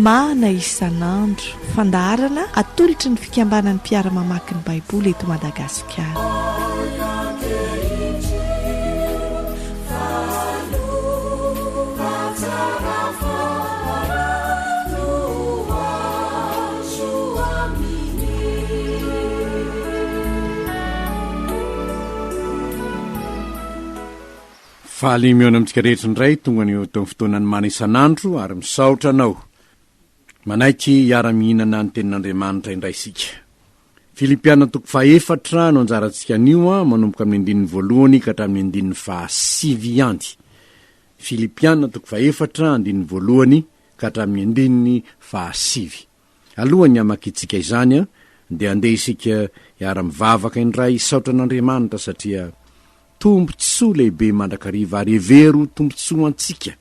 Mana isan'andro fandaharana atolotry ny fikambanan'ny mpiara-mamaky ny baiboly eto Madagasikara. Faly miona amintsika rehetra indray tonga ny tao amin'ny fotoanany mana isan'andro ary misaotra anao manaiky hiara-mihinana ny tenin'Andriamanitra indray isika. Filipiana 4 no anjarantsika anio manomboka amin'ny andininy voalohany ka hatramin'ny andininy 7 Filipiana 4 andininy voalohany ka hatramin'ny andininy 7. Alohany amakitsika izany dia andeha isika hiara-mivavaka indray saotra an'Andriamanitra satria tombontsoa lehibe mandrakariva ary hevero tombontsoa antsika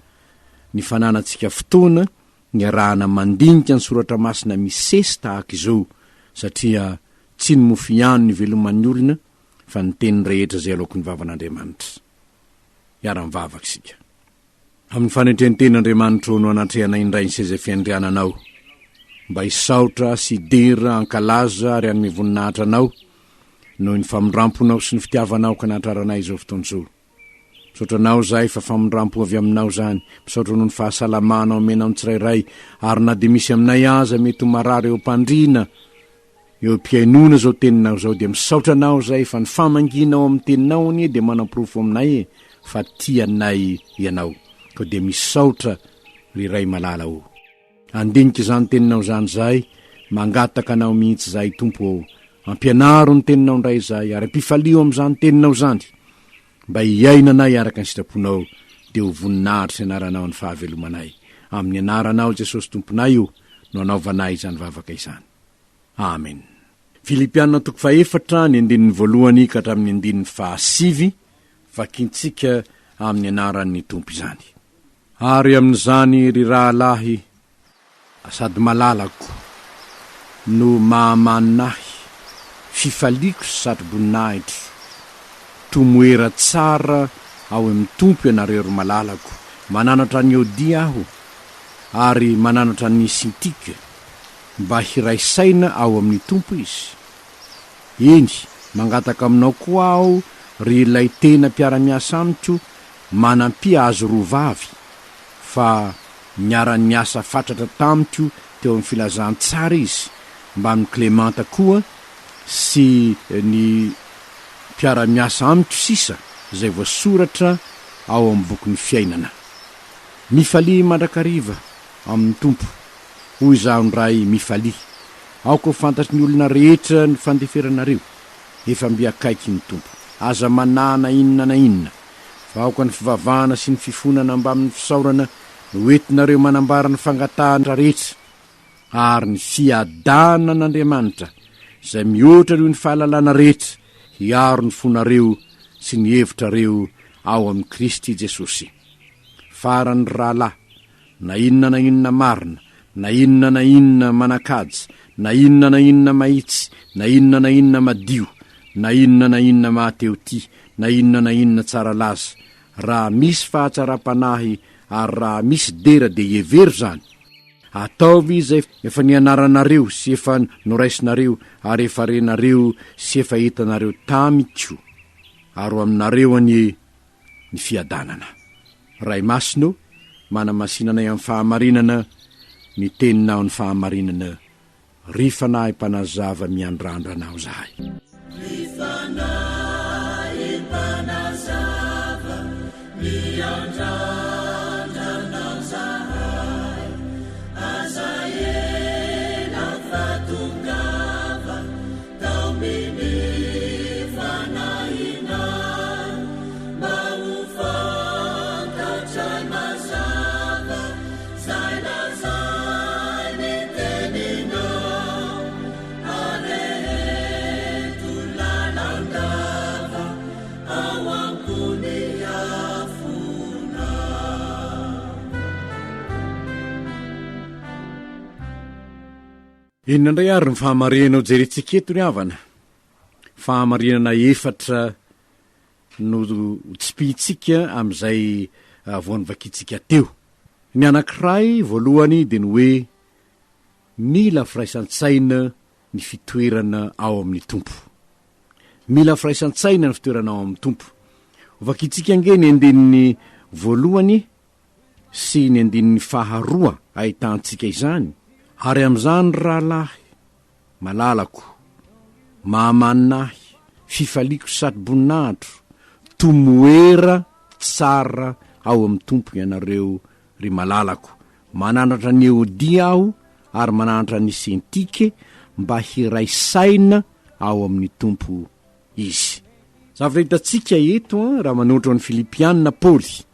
ny fananantsika fotoana ny arahana mandinika ny soratra masina misesy tahaka izao satria tsy ny mofo ihany ny veloman'ny olona fa ny teny rehetra izay alohan'ny vavan'Andriamanitra. Hiara-mivavaka isika amin'ny fanetreny ten'Andriamanitra no anatrehana indray ny seza fiandriananao mba hisaotra sy dera ankalaza ary anome voninahitra anao noho ny famindramponao sy ny fitiavanao ka natraranay izao fotoan'izao. Misaotranao zay fa famindrampo avy aminao zany, misaotra noho ny fahasalamanao menao ny tsirairay ary na dia misy aminay aza mety ho marary eo am-pandriana eo am-piainona zao teninao zao dia misaotranao zay fa ny famanginao amin'ny teninao anie dia manam-pirofo aminay fa tianay ianao ka dia misaotra ry ray malala o. Andinika izany teninao zany zay mangataka anao mihitsy zay tompo ao ampianaro ny teninao indray izay ary ampifalio amin'izany teninao zany mba hiainanay araka ny sitraponao dia ho voninahitra sy anaranao ny fahavelomanay amin'ny anaranao Jesosy tomponay io no anaovanay izany vavaka izany. Amen. Filipiana 4 ny andininy voalohany ka hatramin'ny andininy 7 vakintsika amin'ny anaran'ny tompo izany. Ary amin'izany ry rahalahy sady malalako no mahamaninahy fifaliako sy satry-boninahitra tomoera tsara ao amin'ny tompo ianareo ry malalako mananatra ny Odia aho ary mananatra ny Sintika mba hiraisaina ao amin'ny tompo izy. Eny mangataka aminao koa aho ry ilay tena mpiara-miasa amiko manampia azo rovavy fa miara-ny asa fatratra tamiko teo amin'ny filazantsara izy mba amin'ny Clémenta koa sy ny mpiara-miasa amiko sisa izay voasoratra ao amin'ny boky ny fiainana. Mifalia mandrakariva amin'ny tompo hoy izaho ndray mifalia aoko fantatry ny olona rehetra ny fandeferanareo efa mbiakaiky ny tompo aza manana inona na inona fa aoka ny fivavahana sy ny fifonana mba amin'ny fisaorana no entinareo manambara ny fangatahana rehetra ary ny fiadana an'Andriamanitra izay mihoatra reo ny fahalalana rehetra hiaro ny fonareo sy ny hevitrareo ao amin'ny Kristy Jesosy. Farany rahalahy na inona marina na inona manakaja na inona mahitsy na inona madio na inona mahateoty na inona tsara laza raha misy fahatsara-panahy ary raha misy dera dia hevero zany ataovy izay efa nianaranareo sy efa noraisinareo ary efa renareo sy efa hitanareo tamiko ary aminareo any ny fiadanana. Ray masino manamasinanay amin'ny fahamarinana ny teninao ny fahamarinana ry fanahy mpanazava miandrandranao zahay. Ry fanahy mpanazava miandrandranao zahay aza ela fatongava tao miny fanahinay mba ho fantatray mazava zay lazay ny teninao areheto lalandava ao ambony afona. Inona indray ary ny fahamarinanao jerentsika eto ny havana? Fahamarinana efatra no tsipitsika amin'izay voany vakitsika teo. Ny anankiray voalohany dia ny hoe mila firaisan-tsaina ny fitoerana ao amin'ny tompo. Mila firaisan-tsaina ny fitoerana ao amin'ny tompo. Vakitsika nge ny andinin'ny voalohany sy ny andinin'ny faharoa ahitantsika izany. Ary am'izany rahalahy malalako, mahamaninahy, fifaliako satroboninahitro, tomoera tsara ao amin'ny tompo ianareo ry malalako. Mananatra ny Eodia aho ary mananatra ny Sintike mba hiraisaina ao amin'ny tompo izy. Zavatra hitatsika eto raha manoatra ny Filipianina Paoly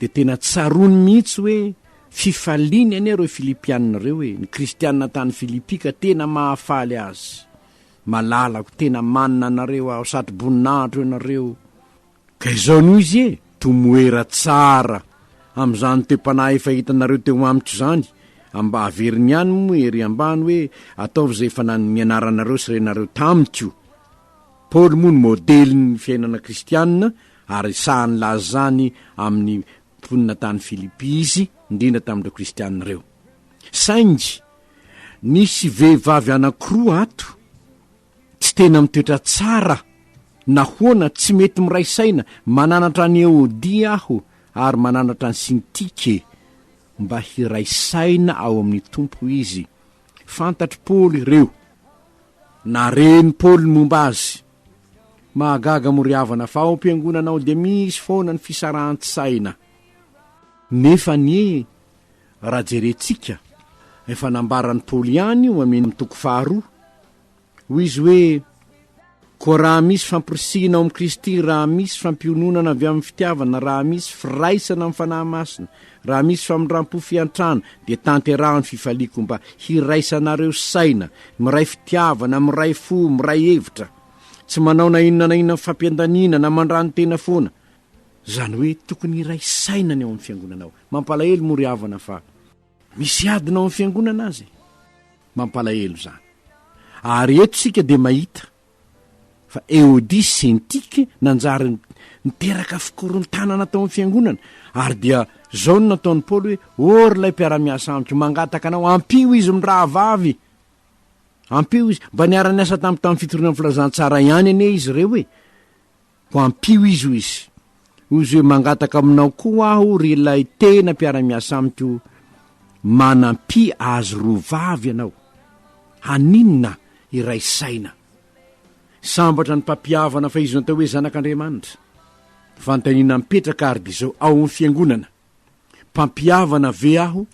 de tena tsarony mihitsy hoe fifaliany ane reo Filipianina reo hoe ny kristianina tany Filipika tena mahafaly azy. Malalako tena manina anareo ao satroboninahitro ianareo. Ka izao noho izy tomoera tsara am'izany te-panahy efa hitanareo teo amiko zany. Amba averiny ihany moa ery ambany hoe ataovy zay efa nianaranareo sy renareo tamiko. Paoly moa ny modelin'ny fiainana kristianina ary sahany lazany amin'ny mponina tany Filipi izy indrindra tamin'ireo kristianina reo. Saingy nisy vehivavy anankiroa ato tsy tena mitoetra tsara nahoana tsy mety miraisaina. Mananatra ny Eodia aho ary mananatra ny Sintike mba hiraisaina ao amin'ny tompo izy. Fantatry Paoly ireo, nareny Paoly momba azy. Mahagaga moriavana fa ao am-piangonanao dia misy foana ny fisarahan-tsaina. Nefa ny raha jerentsika efa nambaran'ny Paoly ihany io amin'ny toko faharoa. Hoy izy hoe koa raha misy fampirisihana ao amin'ny Kristy, raha misy fampiononana avy amin'ny fitiavana, raha misy firaisana amin'ny fanahy masina, raha misy famindram-po fiantrana dia tanterahany fifaliako mba hiraisanareo saina, miray fitiavana, miray fo, miray hevitra, tsy manao na inona fampiandaniana na mandrano tena foana. Zany hoe tokony hiraisaina ny ao amin'ny fiangonanao. Mampalahelo moa ry havana fa misy adina ao amin'ny fiangonana azy. Mampalahelo zany. Ary eto sika dia mahita fa Eodia Sintike nanjary niteraka fikorontanana tao amin'ny fiangonana. Ary dia zao no nataon'ny Paoly hoe ory lay mpiara-miasa amiko, mangataka anao ampio izy mindraha vavy. Ampio izy mba niara niasa tamin'ny fitorina amin'ny filazantsara ihany ane izy reo hoe ho ampio izy ho izy. Ozy hoe mangataka aminao koa aho ry lay tena mpiara-miasa amiko, manampi azy ro vavy ianao. Haninona iraisaina. Sambatra ny mpampiavana fa izy natao hoe zanak'Andriamanitra. Fantaniana mipetraka ary dia izao ao amin'ny fiangonana. Mpampiavana ve aho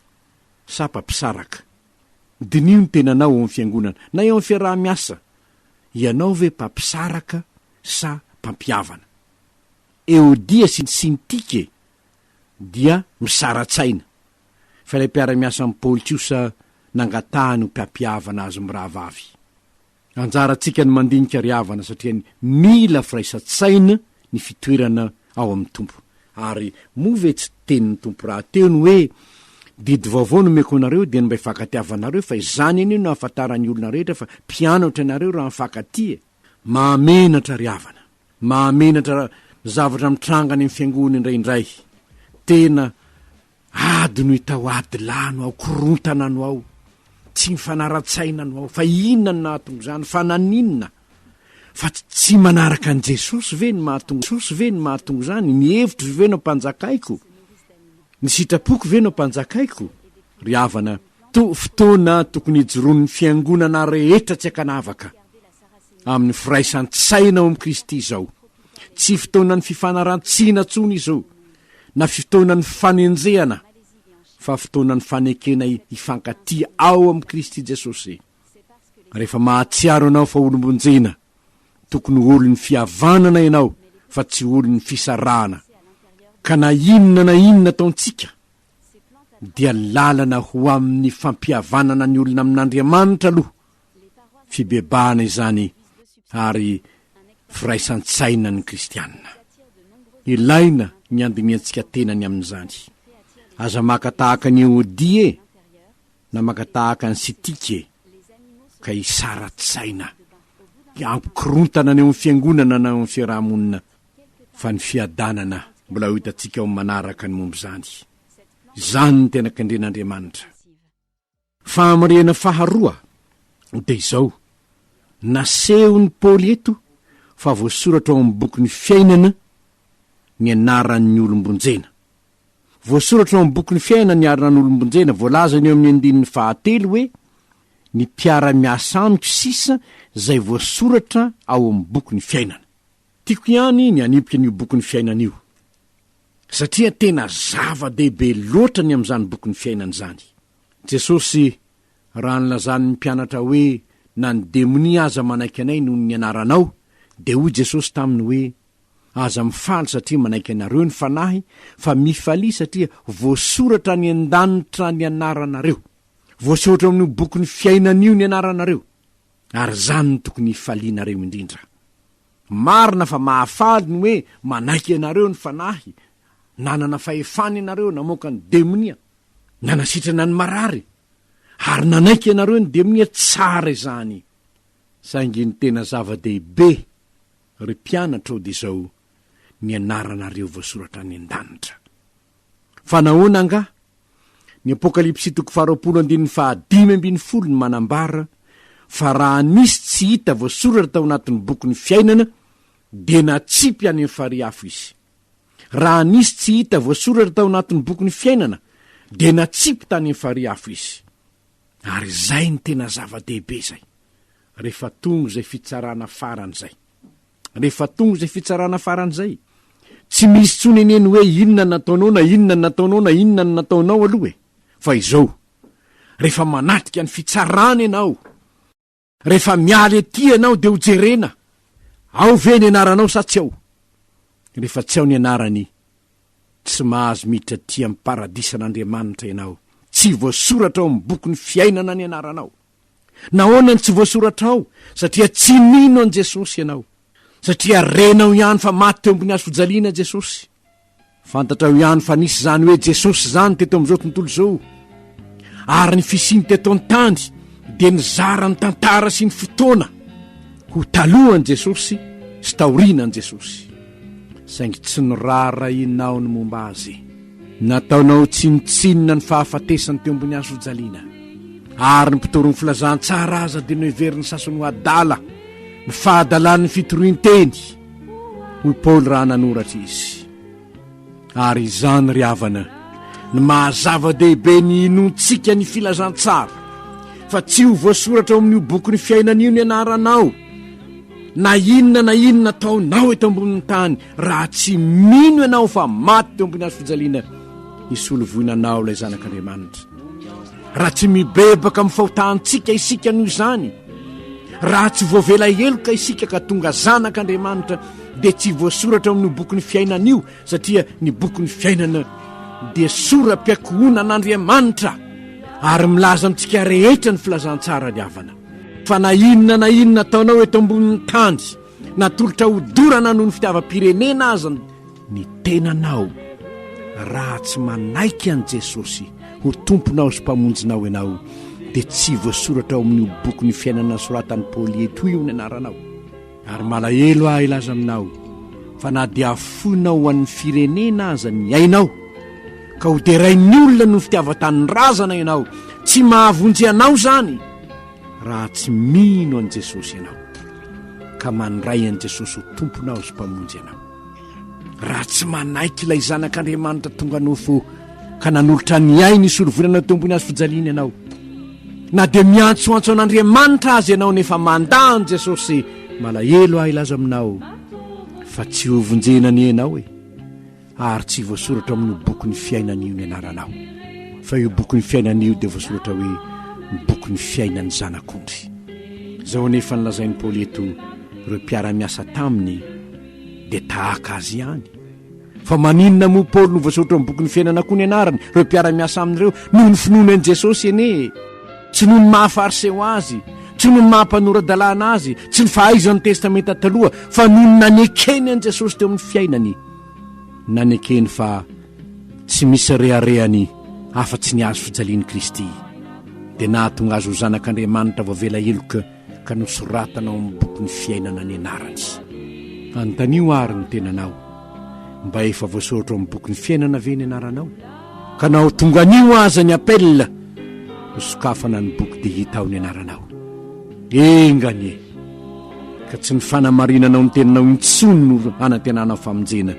sa mpampisaraka? Dinio ny tenanao ao amin'ny fiangonana na eo amin'ny fiaraha-miasa. Ianao ve mpampisaraka sa mpampiavana? Eodia sy Sintike dia misaratsaina. Fa ilay mpiara-miasa amin'ny Paoly kosa nangatahany ho mpampiavana azy mirahavavy. Anjarantsika ny mandinika ry havana satria mila firaisan-tsaina ny fitoerana ao amin'ny tompo. Ary moa ve tsy tenin'ny tompo raha teo ny hoe didy vaovao no meko anareo dia mba hifankatiavanareo fa izany eny no ahafantarany olona rehetra fa mpianatra ianareo raha mifankatia. Mahamenatra ry havana, mahamenatra zavatra mitrangany amin'ny fiangonana indraindray. Tena ady no hitao ady lano ao, korontana no ao, tsy mifanara-tsaina no ao. Fa inona no nahatonga izany? Fa naninona? Fa tsy manaraka an' Jesosy ve ny mahatonga izany? Ny hevitro ve no mpanjakaiko? Ny sitrapoko ve no mpanjakaiko? Ry havana, fotoana tokony hijoroan'ny fiangonana rehetra tsy akanavaka amin'ny firaisan-tsaina ao amin'ny Kristy izao. Tsy fotoanany fifanarantsiana tsony izao, na fotoanany fanenjehana, fa fotoanany fanekena hifankatia ao amin'ny Kristy Jesosy. Rehefa mahatsiaro anao fa olombonjena, tokony olon'ny fihavanana ianao fa tsy olon'ny fisarahana. Ka na inona taontsika dia lalana ho amin'ny fampihavanana ny olona amin'Andriamanitra aloha. Fibebahana izany ary firaisan-tsaina ny kristianina. Ilaina ny andiniantsika tenany amin'izany. Aza makatahaka ny Eodia na makatahaka ny Sintike ka isara-tsaina, ampikorontana ny amin'ny fiangonana na amin'ny fiarahamonina, fa ny fiadanana mbola ho hitantsika ao manaraka ny momba izany. Izany ny tena kendren'Andriamanitra. Fahamarena faharoa dia izao, nasehony Paoly eto fa voasoratra ao amin'ny boky ny fiainana ny anaran'ny olombonjena. Voasoratra ao amin'ny boky ny fiainana ny anaran'ny olombonjena, voalaza ny eo amin'ny 9 hoe ny mpiara-miasa amiko sisa zay voasoratra ao amin'ny boky ny fiainana. Tiako ihany ny anipika n'io boky ny fiainana io, satria tena zava-dehibe loatra ny amin'izany boky ny fiainana zany. Jesosy raha nylazany mpianatra hoe na ny demonia aza manaiky anay noho ny anaranao, dia hoy Jesosy taminy hoe aza mifaly satria manaiky anareo ny fanahy, fa mifalia satria voasoratra ny an-danitra ny anaranareo. Voasoratra amin'ny boky ny fiainan'io ny anaranareo, ary zany ny tokony hifalianareo indrindra. Marina fa mahafaly ny hoe manaiky anareo ny fanahy, nanana fahefany ianareo namoaka ny demonia, nanasitrana ny marary, ary nanaiky ianareo ny demonia, tsara izany. Saingy ny tena zava-dehibe ry mpianatra dia izao ny anaranareo voasoratra ny an-danitra. Fa nahoana nga? Ny Apokalipsy 20:5 ny manambara fa raha nisy tsy hita voasoratra tao anatin'ny boky ny fiainana dia natsipy any amin'ny fariafo izy. Raha nisy tsy hita voasoratra tao anatin'ny boky ny fiainana dia natsipy tany amin'ny fariafo izy. Ary zay ny tena zava-dehibe zay. Rehefa tonga zay fitsarana faran'zay, tsy misy tsony eneny hoe inona nataonao na inona nataonao na inona nataonao aloha e. Fa izao, rehefa manatrika ny fitsarana ianao, rehefa mialy ety ianao dia ho jerena, ao ve ny anaranao sa tsy ao? Rehefa tsy ao ny anarany, tsy mahazo miditra tia amin'ny paradisan'Andriamanitra ianao. Tsy voasoratra ao amin'ny boky ny fiainana ny anaranao. Nahoana ny tsy voasoratra ao? Satria tsy nino an Jesosy ianao. Satria renao ihany fa maty teo ambony hazo fijaliana Jesosy. Fantatrao ihany fa nisy zany hoe Jesosy zany teto amin'izao tontolo izao, ary ny fisiny teto an-tany dia nizara ny tantara sy ny fotoana ho talohany Jesosy sy taorinan Jesosy. Saingy tsy norarahinao ny momba azy, nataonao tsinotsinona ny fahafatesany teo ambony hazo fijaliana, ary ny mpitoron'ny filazantsara aza dia noheverin'ny sasany ho adala ny fahadalan'ny fitoroin-teny hoy Paoly raha nanoratra izy. Ary izany ry havana ny mahazava-dehibe ny inontsika ny filazantsara, fa tsy ho voasoratra ao amin'io boky ny fiainan'io ny anaranao, na inona taonao eto ambonin'ny tany, raha tsy mino ianao fa maty teo ambony hazo fijaliana isolovoinanao ilay zanak'Andriamanitra. Raha tsy mibebaka amin'ny fahotahantsika isika noho izany, raha tsy voavela heloka isika ka tonga zanak'Andriamanitra, dia tsy voasoratra amin'ny boky ny fiainan'io, satria ny boky ny fiainana dia sora-piakohona an'Andriamanitra ary milaza amintsika rehetra ny filazantsara ny havana. Fa na inona taonao eto ambonin'ny tany, natolotra hodorana noho ny fitiavam-pirenena aza ny tenanao, raha tsy manaiky an Jesosy ho tomponao sy mpamonjinao ianao, dia tsy voasoratra ao amin'ny boky ny fiainana soratany Paoly eto io ny anaranao. Ary malahelo ilaza aminao fa na dia afonao ho an'ny firenena aza ny ainao, ka ho derain'ny olona no fitiavan-tany razana ianao, tsy mahavonjy anao zany raha tsy mino an Jesosy ianao, ka mandray an Jesosy ho tomponao sy mpamonjy ianao. Raha tsy manaiky ilay zanak'Andriamanitra tonga nofo ka nanolotra ny ainy isolovolana teo ambony hazo fijaliana ianao, na dia miantsoantso an'Andriamanitra azy ianao nefa mandahan Jesosy, malahelo ilaza aminao fa tsy ho vonjenany ianao e, ary tsy voasoratra amin'ny boky ny fiainan'io ny anaranao, fa io boky ny fiainan'io dia voasoratra hoe ny boky ny fiainan'ny zanak'ondry. Zao nefa nilazain'ny Paoly eto ireo mpiara-miasa taminy dia tahaka azy ihany. Fa maninona moa Paoly no voasoratra amin'ny boky ny fiainana koa ny anarany, ireo mpiara-miasa amin'ireo noho ny finoana an'i Jesosy ene, tsy noho ny mahafariseho azy, tsy noho ny mahampanora-dalàna azy, tsy ny fahaizan'ny testamenta taloha, fa noho ny nanekeny an Jesosy teo amin'ny fiainany. Nanekeny fa tsy misy reharehany afa-tsy ny azo fijalian'i Kristy, dia nahatonga azy ho zanak'Andriamanitra voavela eloka ka nosoratanao amin'ny boky ny fiainana ny anarany. Antanio ary ny tenanao, mba efa voasoratra amin'ny boky ny fiainana ve ny anaranao? Ka nao tonga anio aza ny apelina ho sokafana ny boky dia hita ao ny anaranao. Enganye ka tsy ny fanamarinanao ny teninao intsony no anantenanao famonjena,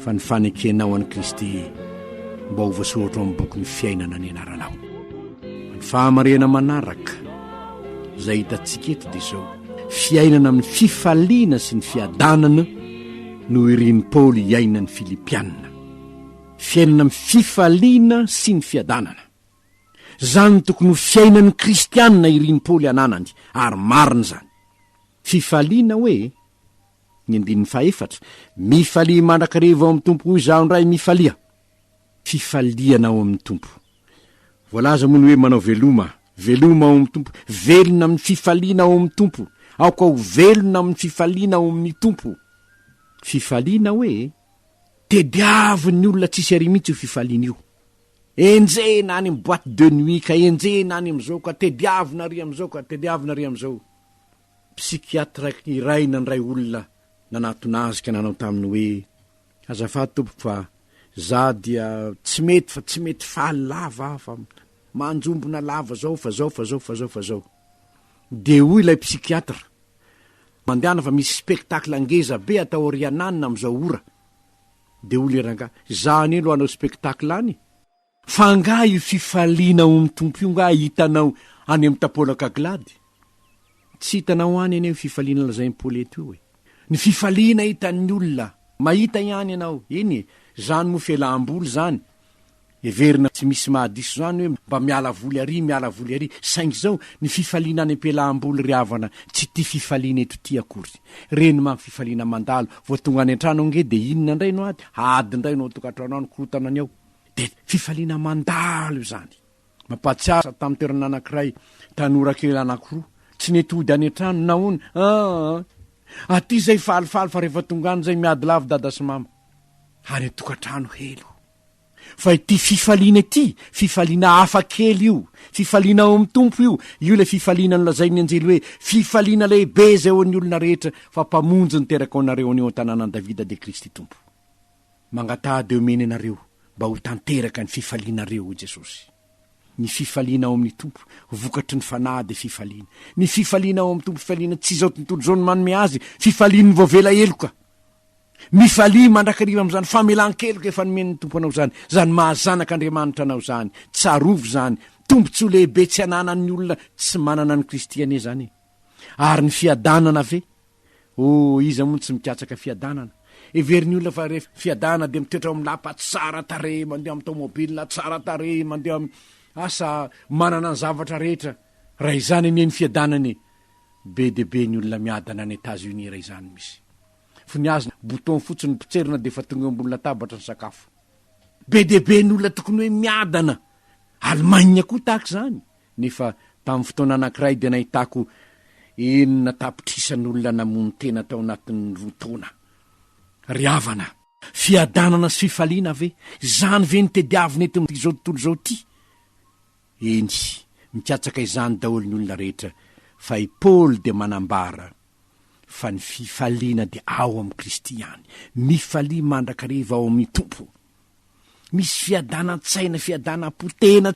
fa ny fanekenao an'i Kristy mba ho voasoratra amin'ny boky ny fiainana ny anaranao. Ny fahamarena manaraka izay hitantsika eto dia izao: fiainana amin'ny fifaliana sy ny fiadanana no irin'i Paoly iaina ny Filipianina. Fiainana amin'ny fifaliana sy ny fiadanana, zany tokony ho fiainan'ny kristianina irin'i Paoly ananany, ary marina zany. Fifaliana hoe ny 14, mifalia mandrakariva ao amin'ny tompo hoy izaho ndray mifalia. Fifaliana ao amin'ny tompo. Voalaza moa ny hoe manao veloma ao amin'ny tompo, velona amin'ny fifaliana ao amin'ny tompo, aoka ho velona amin'ny fifaliana ao amin'ny tompo. Fifaliana hoe tediaviny olona tsisy ary mihitsy io fifaliana io. Enjena any amin'ny boîte de nuit ka, enjena any amin'izao ka, tediavina ary amin'izao ka, tediavina ary amin'izao. Psikiatra iray nandray olona nanatonazika nanao taminy hoe: azafady tompo fa za dia tsy mety faly lava fa manjombona lava zao fa zao. De hoy ilay psikiatra: mandehana fa misy spectacle angeza be atao Rianana amin'izao ora. De hoy leranga: zany elo hanao spectacle any, fa nga io fifaliana ao amin'ny tompo io nga hitanao any amin'ny tapolaka glady. Tsy hitanao any eny fifaliana lazay Paulety io e. Ny fifaliana hitan'ny olona mahita ihany ianao eny, zany mo fialam-boly zany. Everina tsy misy mahadiso zany hoe mba miala voly ary, saingy zao ny fifaliana any ampialam-boly ry havana tsy ty fifaliana eto ty akory. Reny ma fifaliana mandalo, vao tonga any an-trano nge de inona indray no ady indray no tokantrano any korotana any ao. De fifaliana mandalo zany. Mampatsiasa tamin'ny toerana anankiray tanora kely anankiroa, tsy netody any an-trano nahoana aty zay falifaly fa rehefa tongany zay miady lavo dada sy mama ary tokantrano helo. Fa ity fifaliana ity, fifaliana hafa kely io, fifaliana ao amin'ny tompo io le fifaliana nolazain'ny anjely hoe fifaliana lehibe zay ho ny olona rehetra, fa mpamonjy ny teraka ao nareo anio an-tanànan Davida de Kristy tompo. Mangatady omeny anareo mba ho tanteraka ny fifalianareo Jesosy. Ny fifaliana ao amin'ny tompo vokatry ny fanahy de fifaliana. Ny fifaliana ao amin'ny tompo, fifaliana tsy zao tontolo zao ny manome azy, fifaliana ny voavela eloka. Mifalia mandrakariva amin'izany famelan-keloka efa nomen'ny tompo anao zany, zany mahazanaka Andriamanitra anao zany, tsarovo zany, tombontsoa lehibe tsy ananan'ny olona tsy manana ny kristiane zany. Ary ny fiadanana ve? Iza moa tsy mikatsaka fiadanana. Everiny olona fa rehefa fiadana de mitoetra ao amin'ny lapa tsara tare, mandeha amin'ny tomobila tsara tare, mandeha amin'ny asa manana ny zavatra rehetra. Raha izany anie ny fiadanany, be de be ny olona miadana any États-Unis raha izany misy. Fo ny azy bouton fotsiny potserina de fa tonga ambony latabatra ny sakafo. Be de be ny olona tokony hoe miadana. Alemaina koa tahaka zany. Nefa tamin'ny fotoana anankiray de nahitako enina tapitrisan'olona namony tena tao anatin'ny rotona. Riavana, fiadanana sy fifaliana ve? Zany ve ny tediavina eto amin'izao tontolo zao ty? Eny, mikatsaka izany daholo ny olona rehetra, fa i Paoly de manambara fa ny fifaliana de ao amin'ny Kristy ihany. Mifalia mandrakariva ao amin'ny tompo. Misy fiadanantsaina, fiadanam-potena,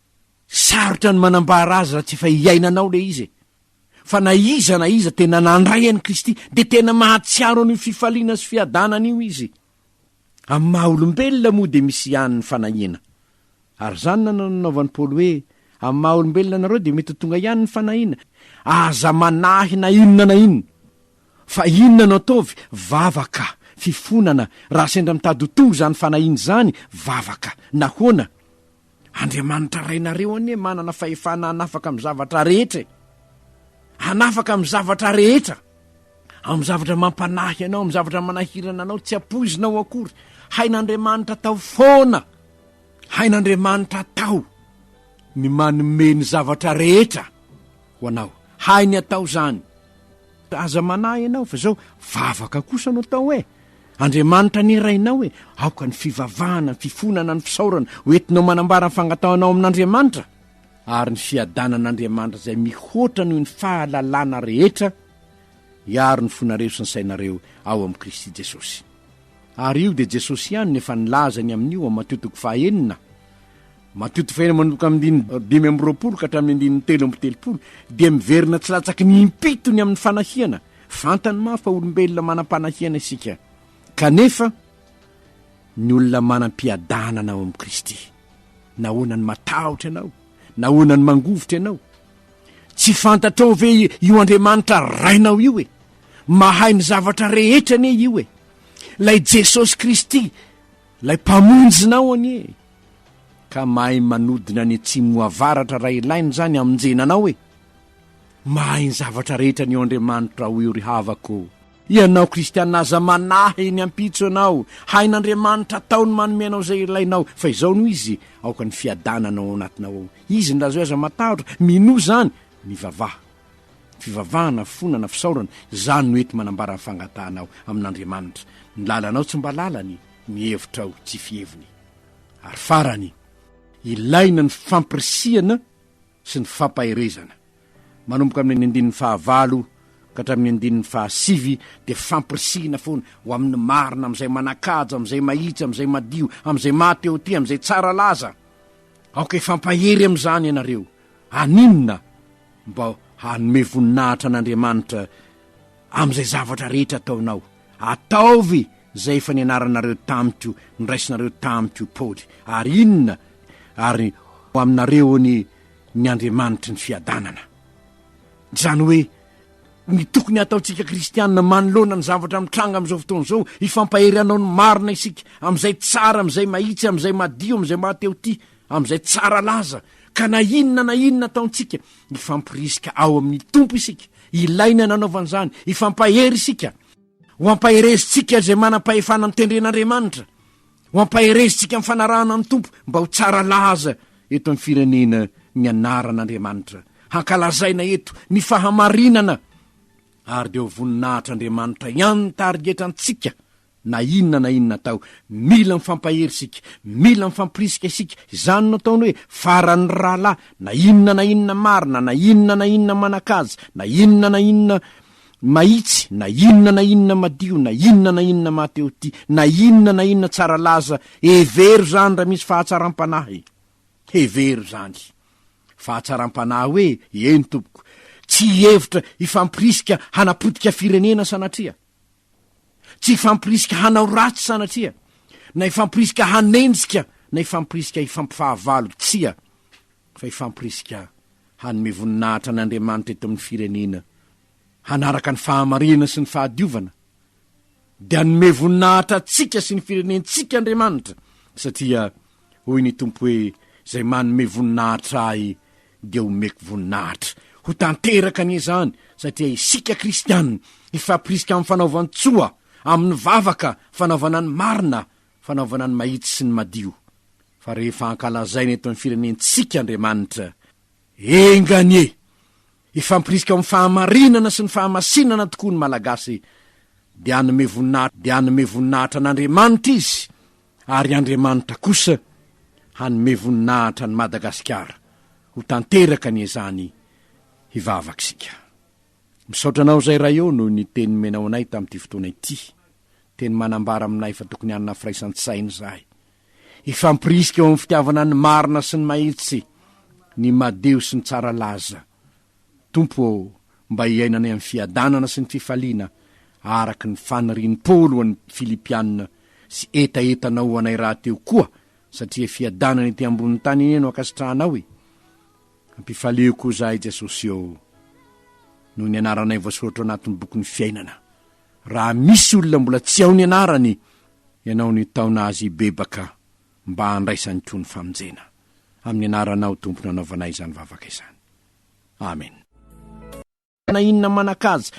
sarotra ny manambara azy raha tsy efa iainanao le izy. Fa na iza tena nandray an'i Kristy de tena mahatsiaro an'io fifaliana sy fiadanan'io izy. Amin'ny maha olombelona moa de misy ihany ny fanahiana. Ary zany nanaovan'i Paoly hoe amin'ny maha olombelona nareo de mety tonga ihany ny fanahiana. Aza manahy na inona. Fa inona no ataovy? Vavaka, fifonana. Raha sendra mitady ho tonga zany fanahiana zany, vavaka. Nahoana? Andriamanitra rainareo anie manana fahefana hanafaka amin'ny zavatra rehetra. Hanafaka amin'ny zavatra rehetra. Amin'ny zavatra mampanahy anao, amin'ny zavatra manahirana anao, tsy apoizinao akory. Hain'Andriamanitra tao foana. Hain'Andriamanitra tao ny manome ny zavatra rehetra ho anao. Hainy atao zany. Aza manahy ianao fa zao vavaka kosa no tao Andriamanitra nirainao aoka ny fivavahana, ny fifonana, ny fisaorana hoentinao manambara ny fangataonao amin'Andriamanitra. Ary ny fiadanan'Andriamanitra zay mihoatra noho ny fahalalana rehetra hiaro ny fonareo sy ny sainareo ao amin'i Kristy Jesosy. Ary io de Jesosy ihany nefa nilazany amin'io amin'ny Mateo 5 matoto faina manomboka amin'ny 5 ka hatramin'ny 3 dia miverina tsy latsaky ny impitony amin'ny fanahiana. Fantany mafy fa olombelona manam-panahiana isika, kanefa ny olona manam-piadanana ao amin'ny Kristy. Nahoana ny matahotra ianao, nahoana ny mangovotra ianao, tsy fantatrao ve io Andriamanitra rainao io e, mahay ny zavatra rehetra anie io e, lay Jesosy Kristy lay mpamonjinao anie, ka mahay manodina ny atsimo avaratra raha ilainy zany amonjenanao e. Mahay ny zavatra rehetra ny Andriamanitra ho eo ry havako. Ianao kristiana aza manahy ny ampitso anao, hain'Andriamanitra taony manomenao zay ilainao, fa izao no izy aoka ny fiadananao anatinao. Izy ndazo aza matahotra mino zany mivavaha, fivavahana, fonana, fisaorana, zany no ety manambara ny fangatanao amin'Andriamanitra. Ny lalanao tsy mba lalany, mihevitra tsy fieviny. Ary farany, ilaina ny fampirisihana sy ny fampaherezana. Manomboka amin'ny 9 ka hatramin'ny 9 dia fampirisihana foana ho amin'ny marina, amin'izay manakaja, amin'izay mahitsy, amin'izay madio, amin'izay mateoty, amin'izay tsara laza. Aoka fampahery amin'izany ianareo. Aninona mba hanome voninahitra an'Andriamanitra amin'izay zavatra rehetra ataonao. Ataovy zay efa nianaranareo tamiko, niraisinareo tamiko Paoly. Ary inona? Ary aminareo ny Andriamanitra ny fiadanana. Zany hoe ny tokony ataontsika kristianina manoloana ny zavatra mitranga amin'izao fotoana izao, ifampahery anao ny marina isika amin'izay tsara, amin'izay mahitsy, amin'izay madio, amin'izay mateoty, amin'izay tsara laza. Ka na inona ataontsika, ifampirisika ao amin'ny tompo isika. Ilaina nanaovan'izany, ifampahery isika, ho ampaherezitsika zay manam-pahefana ny tendren'Andriamanitra, ho ampaherezitsika amin'ny fanarahana ny tompo mba ho tsara laza eto amin'ny firenena ny anaran'Andriamanitra. Hankalazaina eto ny fahamarinana, ary dia ho voninahitr'Andriamanitra ihany tarigetrantsika. Na inona tao, mila mifampahery isika, mila mifampirisika isika. Izany nataony hoe farany rahalahy, na inona marina, na inona manakaza, na inona mahitsy, na inona madio, na inona mateoty, na inona tsara laza. Hevero zany raha misy fahatsaram-panahy. Hevero zany fahatsaram-panahy hoe eny tompoko, tsy hevitra ifampirisika hanapotika firenena sanatria, tsy ifampirisika hanao ratsy sanatria, na ifampirisika hanenjika, na ifampirisika ifampifahavalo tsia, fa ifampirisika hanome voninahitra an'Andriamanitra eto amin'ny firenena, hanaraka ny fahamarina sy ny fahadiovana, dia hanome voninahitra tsika sy ny firenentsika Andriamanitra. Satria hoy ny tompo hoe zay manome voninahitra ahy dia homeko voninahitra. Ho tanteraka ny izany, satria isika kristianina ifampirisika amin'ny fanaovantsoa, amin'ny vavaka, fanaovana ny marina, fanaovana ny mahitsy sy ny madio. Fa rehefa hankalazaina eto amin'ny firenentsika Andriamanitra, enganie ifampirisika amin'ny fahamarinana sy ny fahamasinana tokoa ny malagasy, dia hanome voninahitra an'Andriamanitra izy, ary Andriamanitra kosa hanome voninahitra ny Madagasikara. Ho tanteraka ny izany hivavaksika. Misaotra anao zay raha eo no ny teny menao anay tamin'ity fotoana ity, teny manambara aminay fa tokony hanana firaisan-tsaina zahay, ifampirisika eo amin'ny fitiavana ny marina sy ny mahitsy, ny madeo sy ny tsara laza. Tompo mba hiainanay amin'ny fiadanana sy ny fifaliana, araky ny fanirian'ny Paoly ho an'ny Filipianina, sy etaetanao ho anay raha teo koa, satria fiadanana ety ambony tany eny no akasitrahanao e. Ampifaleo koa zahay Jesosy eo no ny anaranay voasoratra anatin'ny boky ny fiainana. Raha misy olona mbola tsy ao ny anarany, ianao ny taona azy bebaka mba handraisany toy ny famonjena. Amin'ny anaranao Tompo nanaovanay izany vavaka izany. Amen. Na inona manakaza